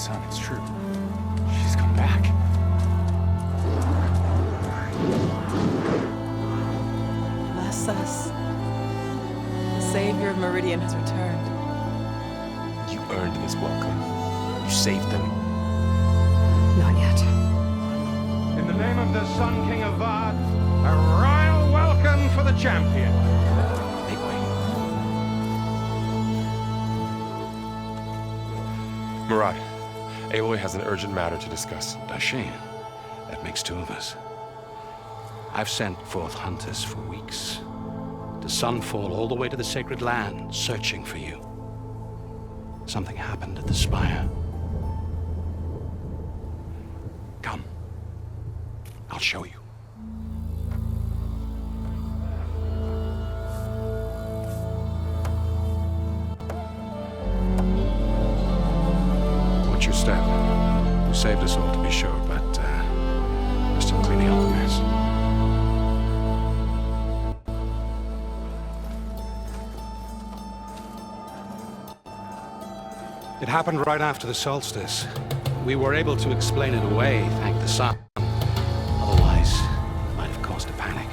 son, it's true. She's come back. Bless us. The Savior of Meridian has returned. You earned this welcome. You saved them. Not yet. In the name of the Sun King of Vard, a royal welcome for the champion. Make way. Murad, Aloy has an urgent matter to discuss. Dashane, that makes two of us. I've sent forth hunters for weeks, to Sunfall all the way to the Sacred Land, searching for you. Something happened at the Spire. Come. I'll show you. Watch your step. You saved us all, to be sure, but we're still cleaning up the mess. It happened right after the solstice. We were able to explain it away, thank the sun. Otherwise, it might have caused a panic.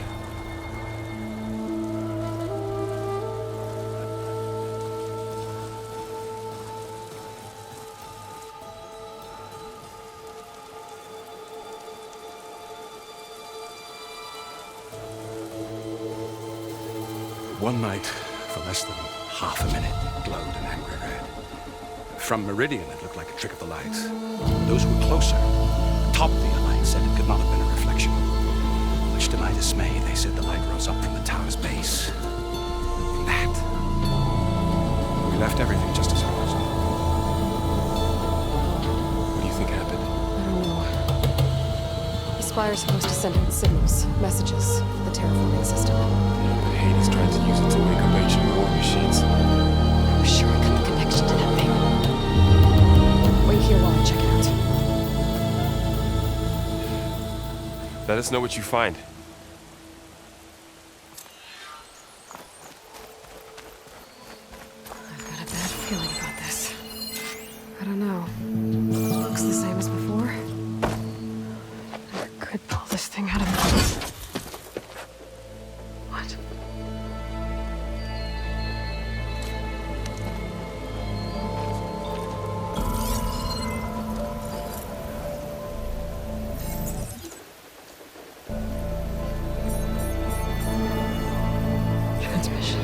One night, for less than half a minute, it glowed an angry red. From Meridian, it looked like a trick of the light. Those who were closer, atop the Alliance, said it could not have been a reflection. Much to my dismay, they said the light rose up from the tower's base. And that. We left everything just as it was. What do you think happened? I don't know. The Spire's supposed to send out signals, messages, the terraforming system. Yeah, but Hades tried to use it to wake up ancient war machines. I was sure I couldn't connect to that thing. Wait here while I check it out. Let us know what you find. I've got a bad feeling about this. I don't know. Looks the same as before. Never could pull this thing out of me. What? Transmission.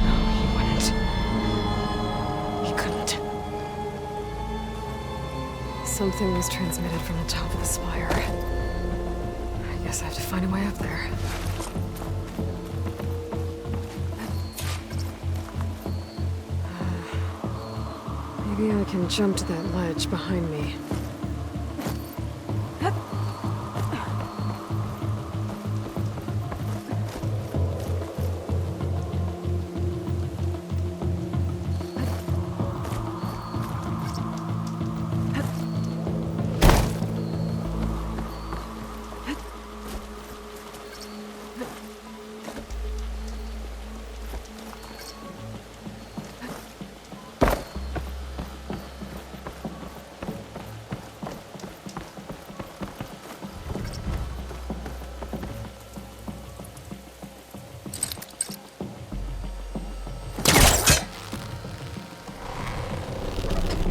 No, he wouldn't. He couldn't. Something was transmitted from the top of the spire. I guess I have to find a way up there. Maybe I can jump to that ledge behind me.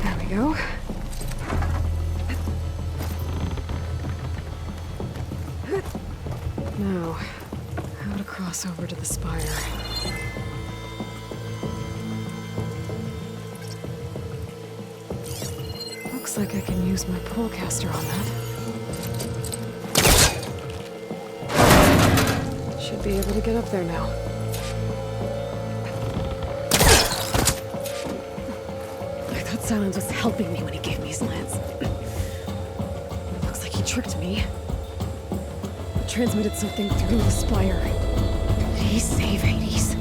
There we go. Now, how to cross over to the spire. Looks like I can use my polecaster on that. Should be able to get up there now. I thought Silence was helping me when he gave me his lance. Looks like he tricked me. Transmitted something through the spire. Did he save Hades?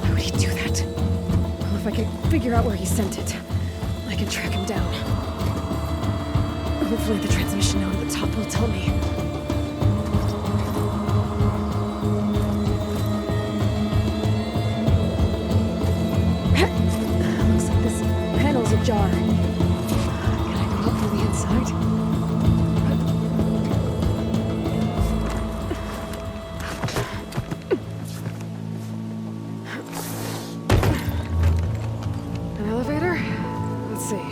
Why would he do that? figure out where he sent it, I can track him down. Hopefully the transmission node at the top will tell me. Looks like this panel's ajar. Can I go up from the inside? An elevator? Let's see.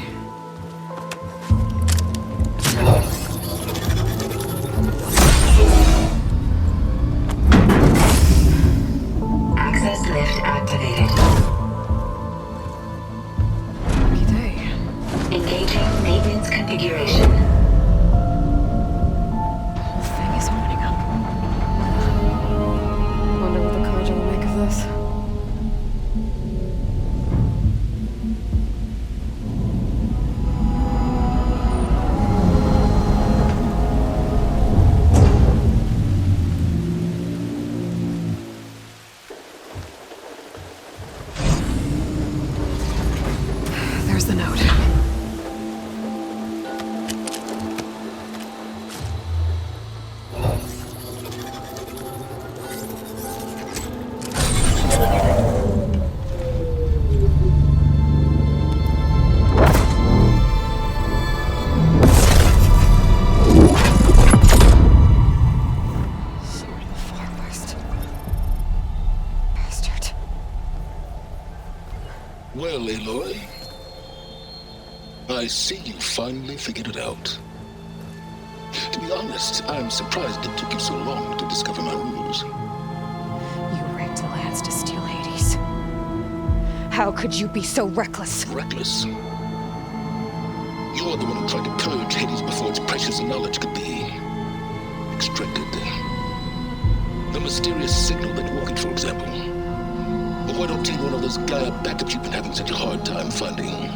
Access lift activated. Lucky day. Engaging maintenance configuration. The whole thing is opening up. Wonder what the Carja will make of this. There's the note. Sword of the Far West. Bastard. Well, Aloy, I see you finally figured it out. To be honest, I'm surprised it took you so long to discover my rules. You raped the lands to steal Hades. How could you be so reckless? Reckless. You're the one who tried to purge Hades before its precious knowledge could be extracted. The mysterious signal that woke it, for example. But why don't you take one of those Gaia backups you've been having such a hard time finding?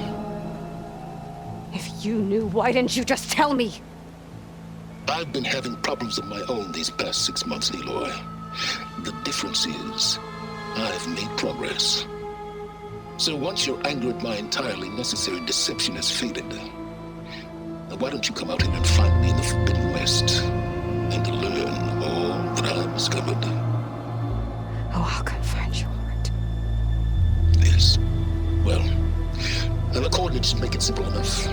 If you knew, why didn't you just tell me? I've been having problems of my own these past 6 months, Aloy. The difference is, I've made progress. So once your anger at my entirely necessary deception has faded, why don't you come out here and find me in the Forbidden West and learn all that I've discovered? Oh, how can I find you, Lord? Yes. Well, and the coordinates make it simple enough.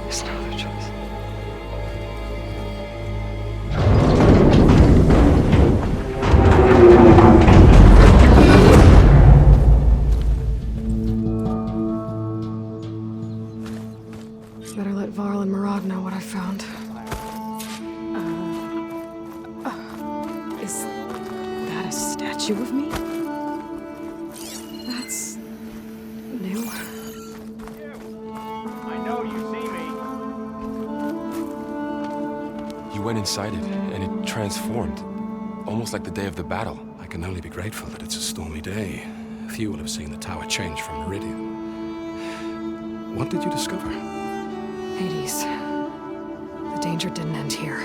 There's no other choice. Better let Varl and Murad know what I found. Is that a statue of me? That's new. I know you see me. You went inside it, and it transformed. Almost like the day of the battle. I can only be grateful that it's a stormy day. Few will have seen the tower change from Meridian. What did you discover? Hades. The danger didn't end here.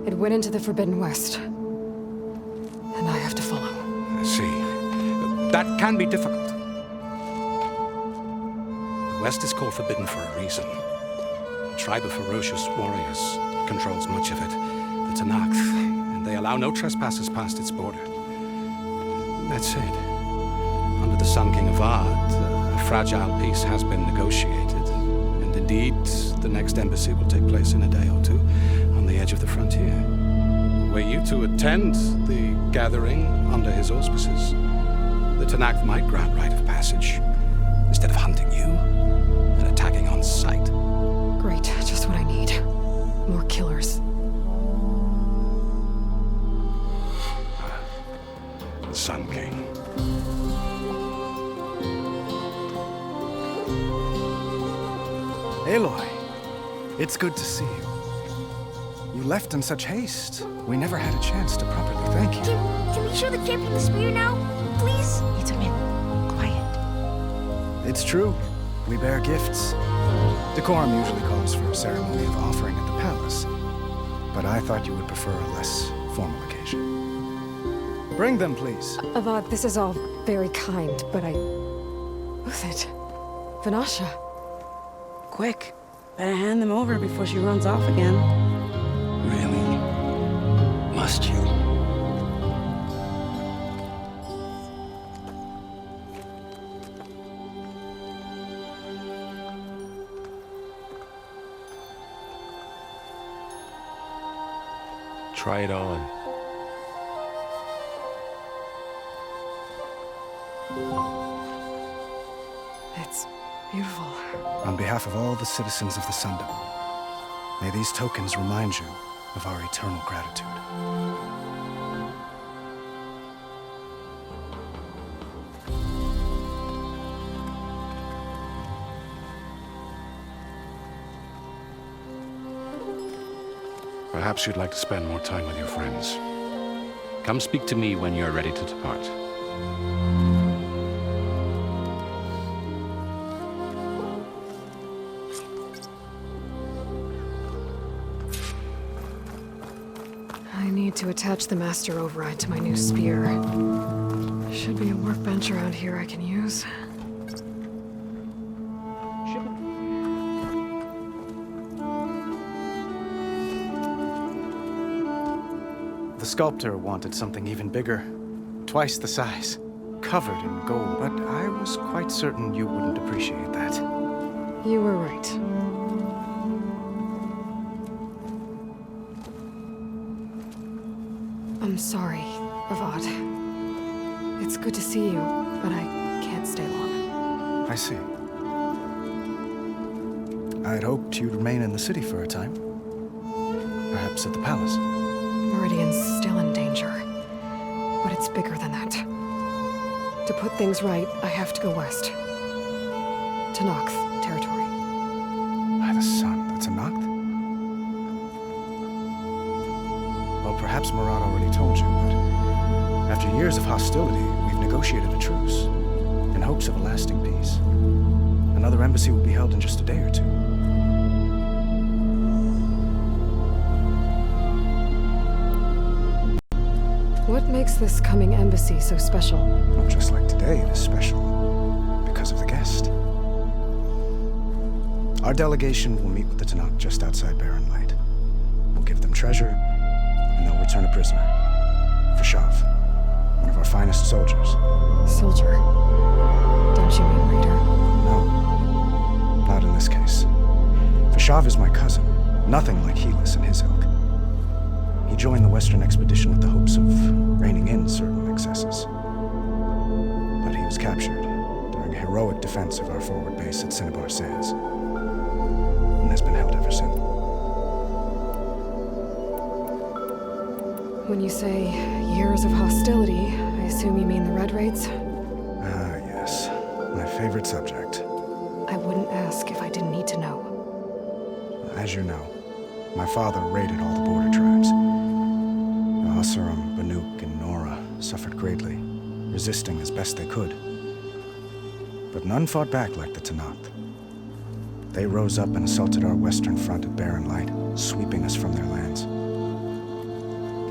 It went into the Forbidden West. And I have to follow. I see. That can be difficult. The West is called Forbidden for a reason. A tribe of ferocious warriors controls much of it, the Tanakh, and they allow no trespassers past its border. That said, under the Sun King of Ard, a fragile peace has been negotiated. And indeed, the next embassy will take place in a day or two on the edge of the frontier. Were you to attend the gathering under his auspices, the Tanakh might grant right of passage instead of hunting you and attacking on sight. Great, just what I need. More killers. The Sun King. Aloy, It's good to see you. You left in such haste. We never had a chance to properly thank you. Can we show the champion the spear now? Please? Itamin, quiet. It's true. We bear gifts. Decorum usually calls for a ceremony of offering at the palace, but I thought you would prefer a less formal occasion. Bring them, please. Avad, this is all very kind, but Who's it? Vanasha. Quick. Better hand them over before she runs off again. Really? Must you? Try it on. It's beautiful. On behalf of all the citizens of the Sundom, may these tokens remind you of our eternal gratitude. Perhaps you'd like to spend more time with your friends. Come speak to me when you're ready to depart. I need to attach the master override to my new spear. Should be a workbench around here I can use. The sculptor wanted something even bigger, twice the size, covered in gold, but I was quite certain you wouldn't appreciate that. You were right. I'm sorry, Avad. It's good to see you, but I can't stay long. I see. I'd hoped you'd remain in the city for a time. Perhaps at the palace. Meridian's still in danger, but it's bigger than that. To put things right, I have to go west. To Noct territory. By the sun, that's a Noct? Well, perhaps Murad already told you, but after years of hostility, we've negotiated a truce, in hopes of a lasting peace. Another embassy will be held in just a day or two. What makes this coming embassy so special? Well, just like today, it is special because of the guest. Our delegation will meet with the Tanakh just outside Barren Light. We'll give them treasure, and they'll return a prisoner. Fashav, one of our finest soldiers. Soldier? Don't you mean reader? No, not in this case. Fashav is my cousin, nothing like Helis and his ilk. He joined the Western expedition with the hopes of reining in certain excesses. But he was captured during a heroic defense of our forward base at Cinnabar Sands, and has been held ever since. When you say years of hostility, I assume you mean the Red Raids? Ah, yes. My favorite subject. I wouldn't ask if I didn't need to know. As you know, my father raided all the border tribes. Asuram, Banuk, and Nora suffered greatly, resisting as best they could. But none fought back like the Tanakh. They rose up and assaulted our western front at Barren Light, sweeping us from their lands.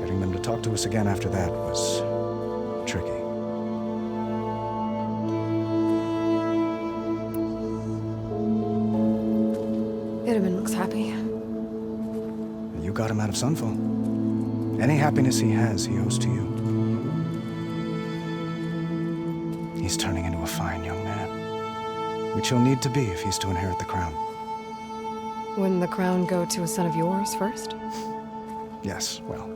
Getting them to talk to us again after that was tricky. Itaman looks happy. You got him out of Sunfall. Any happiness he has, he owes to you. He's turning into a fine young man, which he'll need to be if he's to inherit the crown. Wouldn't the crown go to a son of yours first? Yes, well,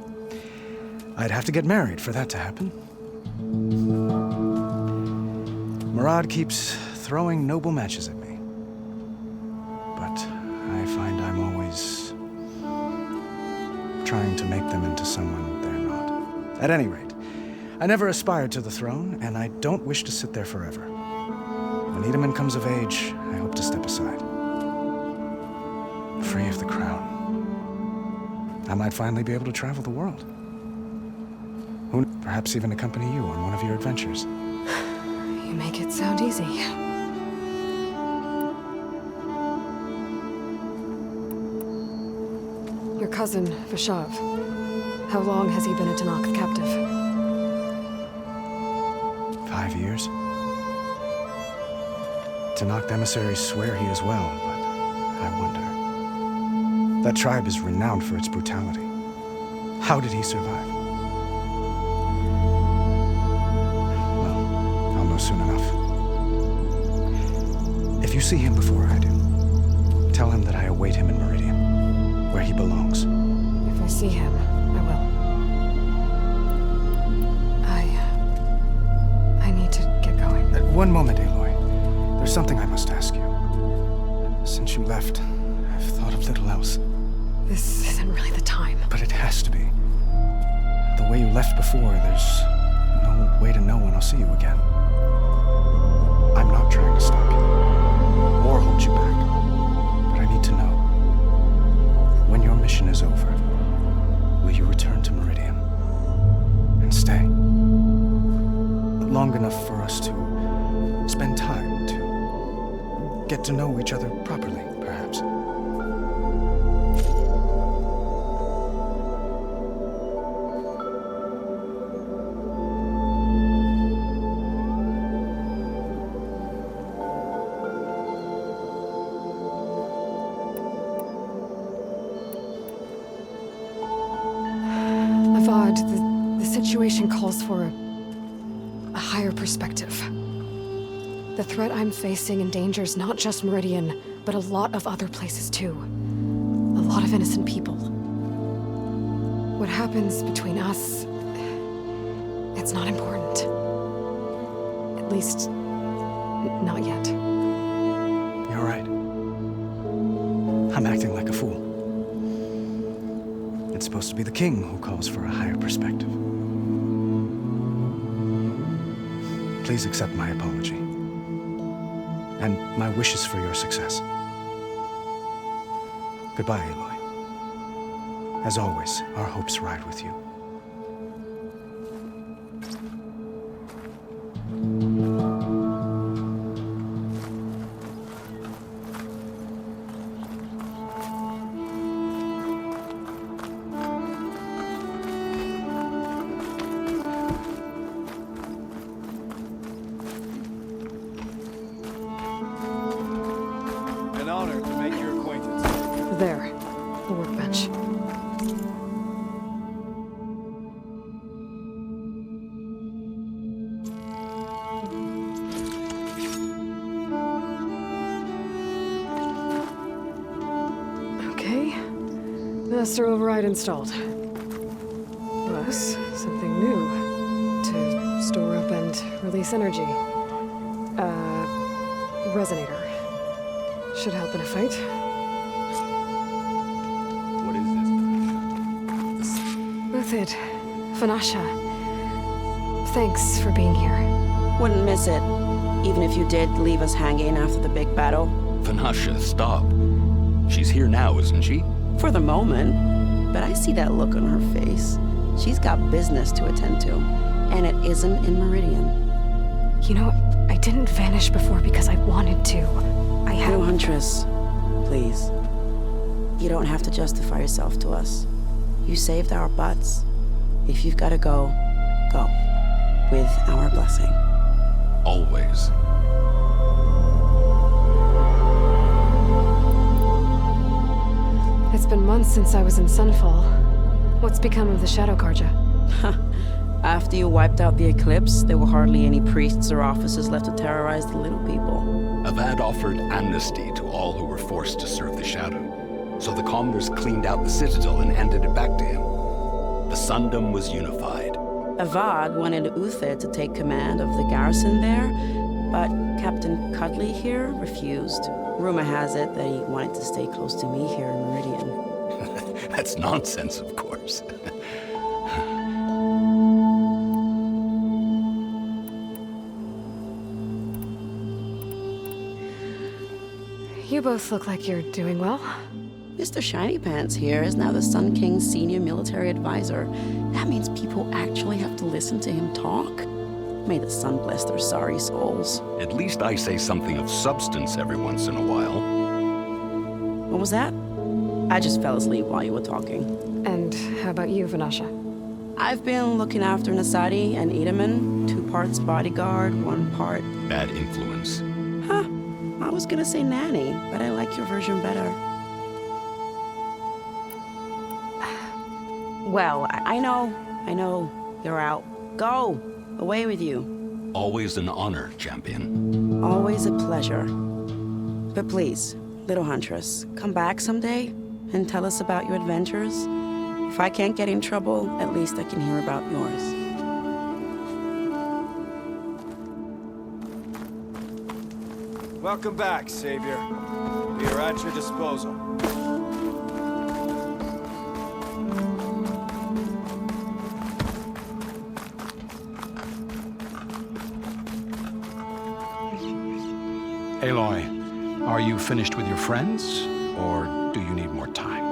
I'd have to get married for that to happen. Murad keeps throwing noble matches at me, but I find I'm always trying to make them into someone they're not. At any rate, I never aspired to the throne, and I don't wish to sit there forever. When Itaman comes of age, I hope to step aside. free of the crown, I might finally be able to travel the world. Who kn- perhaps even accompany you on one of your adventures. You make it sound easy. Your cousin, Vashav. How long has he been a Tanakh captive? 5 years. Tanakh emissaries swear he is well, but I wonder. That tribe is renowned for its brutality. How did he survive? Well, I'll know soon enough. If you see him before I do, tell him that I await him in Meridian, where he belongs. If I see him, I will. I need to get going. One moment, Aloy. There's something I must ask you. Since you left, I've thought of little else. This isn't really the time. But it has to be. The way you left before, there's no way to know when I'll see you again. I'm not trying to stop you, or hold you back. But I need to know. When your mission is over, will you return to Meridian? And stay? Long enough for us to spend time, to get to know each other properly, perhaps. Avad, the situation calls for a higher perspective. The threat I'm facing endangers not just Meridian, but a lot of other places too. A lot of innocent people. What happens between us, it's not important. At least, not yet. You're right. I'm acting like a fool. It's supposed to be the king who calls for a higher perspective. Please accept my apology. And my wishes for your success. Goodbye, Aloy. As always, our hopes ride with you. An honor to make your acquaintance. There, the workbench. Okay, master override installed. Plus, something new to store up and release energy. Resonator. Should help in a fight. What is this? Uthid, Fanasha. Thanks for being here. Wouldn't miss it, even if you did leave us hanging after the big battle. Vanasha, stop. She's here now, isn't she? For the moment, but I see that look on her face. She's got business to attend to, and it isn't in Meridian. You know, I didn't vanish before because I wanted to. I had... New Huntress, please. You don't have to justify yourself to us. You saved our butts. If you've got to go, go. With our blessing. Always. It's been months since I was in Sunfall. What's become of the Shadow Karja? After you wiped out the eclipse, there were hardly any priests or officers left to terrorize the little people. Avad offered amnesty to all who were forced to serve the Shadow. So the Commoners cleaned out the Citadel and handed it back to him. The Sundom was unified. Avad wanted Uthid to take command of the garrison there, but Captain Cudley here refused. Rumor has it that he wanted to stay close to me here in Meridian. That's nonsense, of course. You both look like you're doing well. Mr. Shiny Pants here is now the Sun King's senior military advisor. That means people actually have to listen to him talk. May the sun bless their sorry souls. At least I say something of substance every once in a while. What was that? I just fell asleep while you were talking. And how about you, Vanasha? I've been looking after Nasadi and Edaman, 2 parts bodyguard, 1 part... Bad influence. Huh. I was gonna say nanny, but I like your version better. Well, I know. You're out. Go! Away with you. Always an honor, champion. Always a pleasure. But please, little huntress, come back someday and tell us about your adventures. If I can't get in trouble, at least I can hear about yours. Welcome back, Savior. We are at your disposal. Aloy, are you finished with your friends, or do you need more time?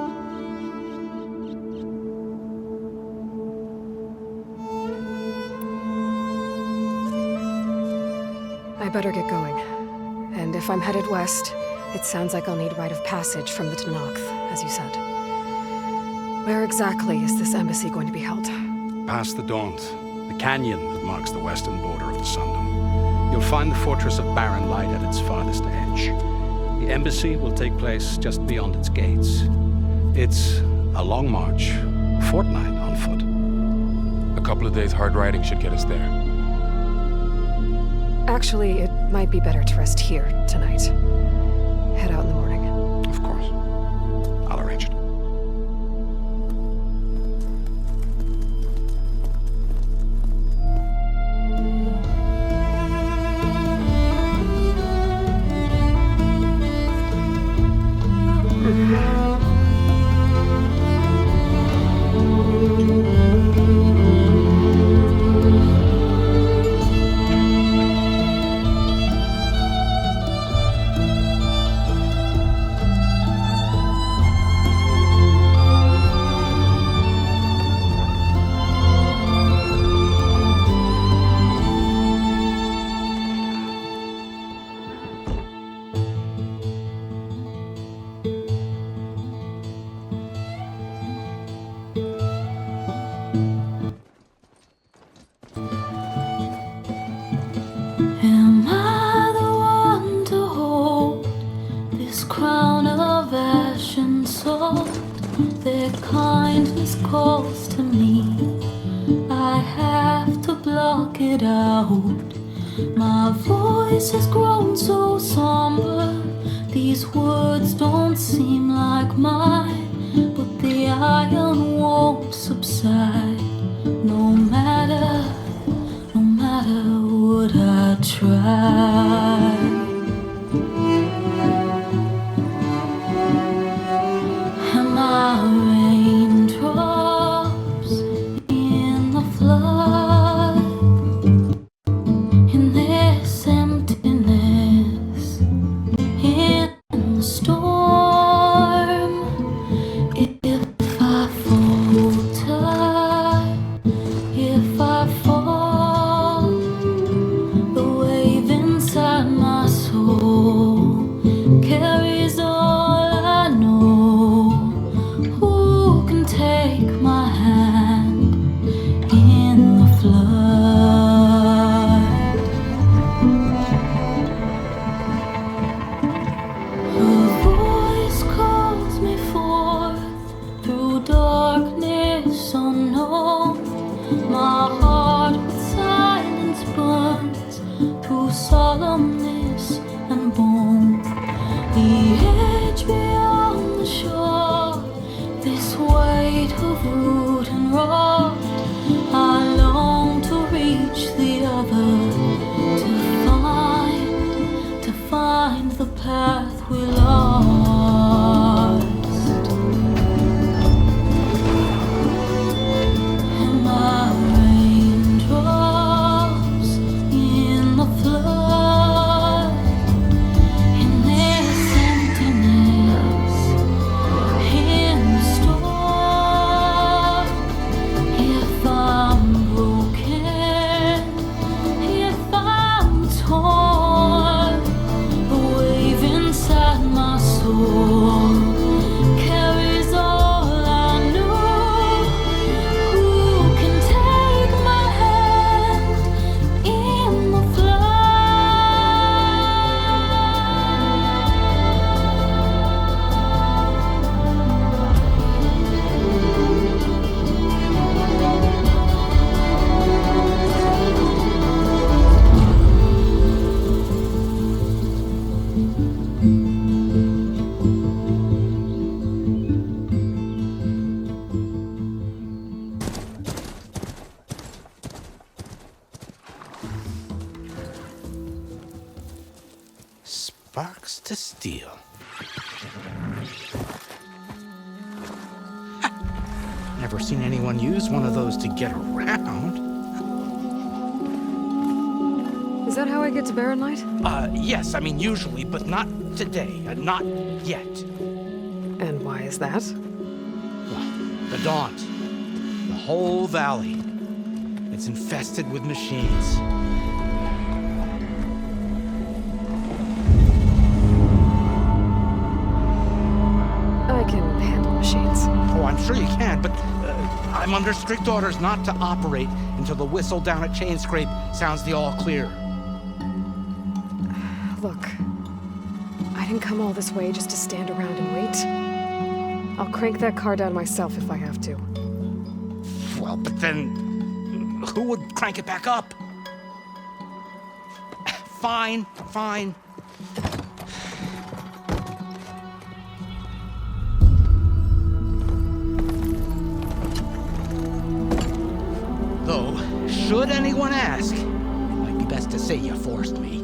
I better get going. And if I'm headed west, it sounds like I'll need rite of passage from the Tenakth, as you said. Where exactly is this embassy going to be held? Past the Daunt, the canyon that marks the western border of the Sundom. You'll find the fortress of Barren Light at its farthest edge. The embassy will take place just beyond its gates. It's a long march, a fortnight on foot. A couple of days hard riding should get us there. Actually, it might be better to rest here tonight. Head out in the morning. Of course. I'll arrange it. Am I the one to hold this crown of ash and salt? Their kindness calls to me. I have to block it out. My voice has grown so somber. These words don't seem like mine, but the iron won't subside. No matter what I try. Am I raindrops in the flood? In this emptiness, in the storm. If I falter, if I fall, the wave inside my soul carries all I know. Who can take my hand in the flood? Her voice calls me forth through darkness unknown. My heart with silence burns through solemnness and bone. The edge beyond the shore, this weight of root and rot. I long to reach the other, to find the path we lost. Am I raindrops in the flood? In this emptiness, Sparks to steel. Never seen anyone use one of those to get around. Is that how I get to Barren Light? Yes, I mean usually, but not today. Not yet. And why is that? The Daunt. The whole valley. It's infested with machines. I can handle machines. Oh, I'm sure you can, but I'm under strict orders not to operate until the whistle down at Chain Scrape sounds the all clear. Look, I didn't come all this way just to stand around and wait. I'll crank that car down myself if I have to. Well, but then who would crank it back up? Fine. Though, should anyone ask, it might be best to say you forced me.